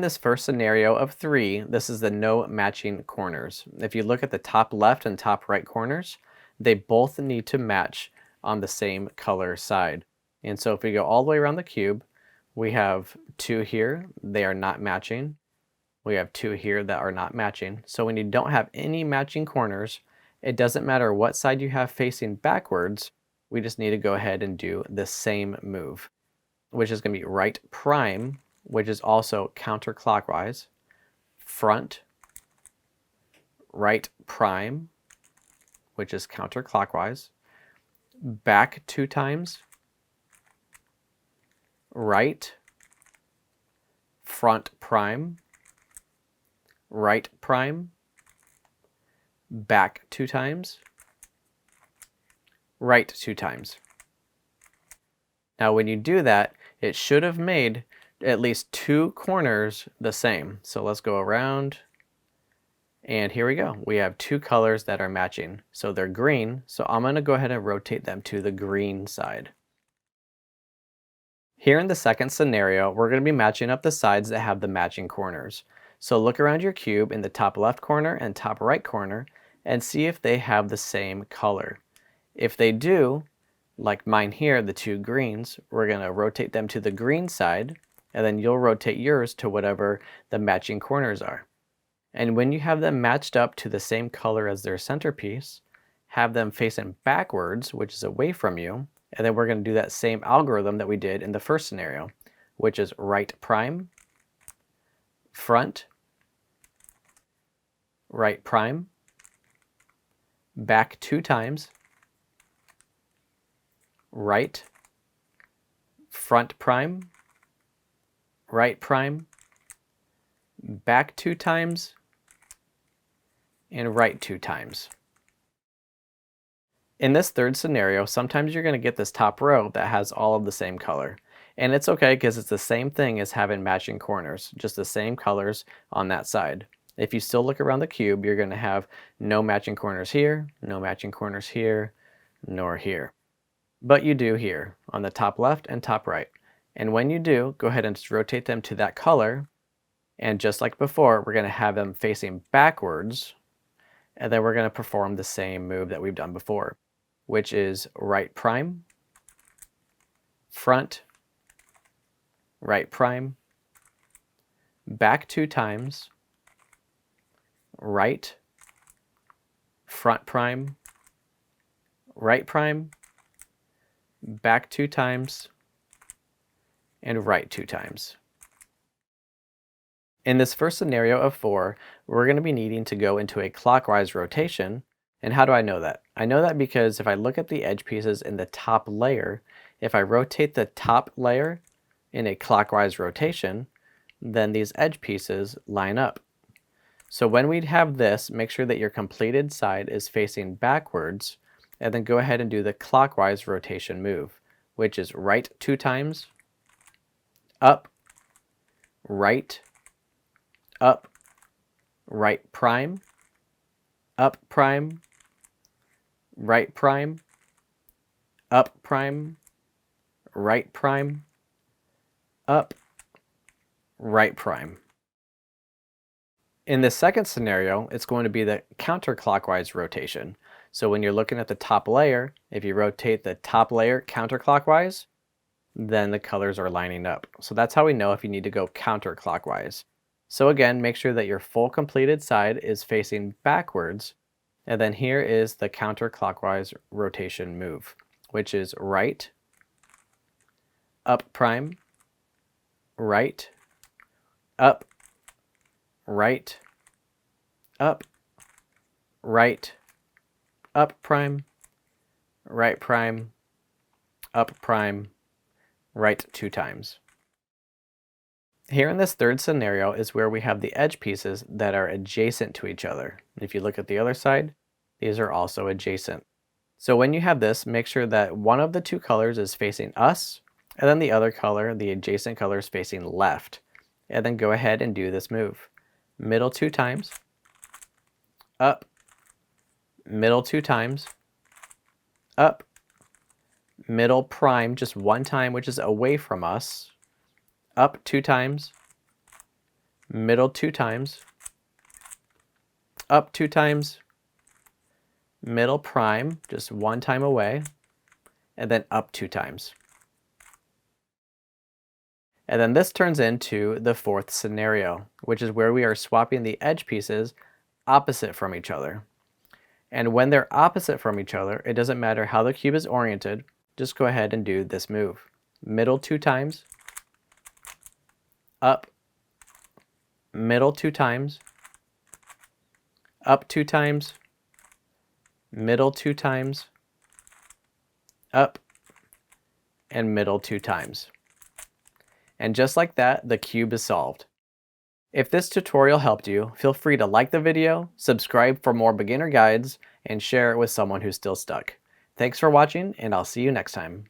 In this first scenario of 3, this is the no matching corners. If you look at the top left and top right corners, they both need to match on the same color side. And so if we go all the way around the cube, we have 2 here, they are not matching. We have 2 here that are not matching. So when you don't have any matching corners, it doesn't matter what side you have facing backwards, we just need to go ahead and do the same move, which is going to be right prime, which is also counterclockwise, front, right prime, which is counterclockwise, back 2 times, right, front prime, right prime, back 2 times, right 2 times. Now when you do that, it should have made at least 2 corners the same. So let's go around, and here we go. We have 2 colors that are matching. So they're green, so I'm going to go ahead and rotate them to the green side. Here in the second scenario, we're going to be matching up the sides that have the matching corners. So look around your cube in the top left corner and top right corner and see if they have the same color. If they do, like mine here, the 2 greens, we're going to rotate them to the green side, and then you'll rotate yours to whatever the matching corners are. And when you have them matched up to the same color as their centerpiece, have them facing backwards, which is away from you, and then we're going to do that same algorithm that we did in the first scenario, which is right prime, front, right prime, back 2 times, right, front prime, right prime, back 2 times, and right 2 times. In this third scenario, sometimes you're going to get this top row that has all of the same color. And it's okay because it's the same thing as having matching corners, just the same colors on that side. If you still look around the cube, you're going to have no matching corners here, no matching corners here, nor here. But you do here on the top left and top right. And when you do, go ahead and just rotate them to that color. And just like before, we're going to have them facing backwards. And then we're going to perform the same move that we've done before, which is right prime, front, right prime, back 2 times, right, front prime, right prime, back 2 times, and right 2 times. In this first scenario of 4, we're going to be needing to go into a clockwise rotation. And how do I know that? I know that because if I look at the edge pieces in the top layer, if I rotate the top layer in a clockwise rotation, then these edge pieces line up. So when we have this, make sure that your completed side is facing backwards, and then go ahead and do the clockwise rotation move, which is right 2 times, up, right, up, right prime, up prime, right prime, up prime, right prime, up, right prime. In the second scenario, it's going to be the counterclockwise rotation. So when you're looking at the top layer, if you rotate the top layer counterclockwise, then the colors are lining up. So that's how we know if you need to go counterclockwise. So again, make sure that your full completed side is facing backwards. And then here is the counterclockwise rotation move, which is right, up prime, right, up, right, up, right, up prime, right prime, up prime, right 2 times. Here in this third scenario is where we have the edge pieces that are adjacent to each other. If you look at the other side, these are also adjacent. So when you have this, make sure that one of the 2 colors is facing us, and then the other color, the adjacent color, is facing left. And then go ahead and do this move. Middle 2 times, up, middle 2 times, up, middle prime just 1 time, which is away from us, up 2 times, middle 2 times, up 2 times, middle prime, just 1 time away, and then up 2 times. And then this turns into the fourth scenario, which is where we are swapping the edge pieces opposite from each other. And when they're opposite from each other, it doesn't matter how the cube is oriented, just go ahead and do this move. Middle 2 times, up, middle 2 times, up 2 times, middle 2 times, up, and middle 2 times. And just like that, the cube is solved. If this tutorial helped you, feel free to like the video, subscribe for more beginner guides, and share it with someone who's still stuck. Thanks for watching, and I'll see you next time.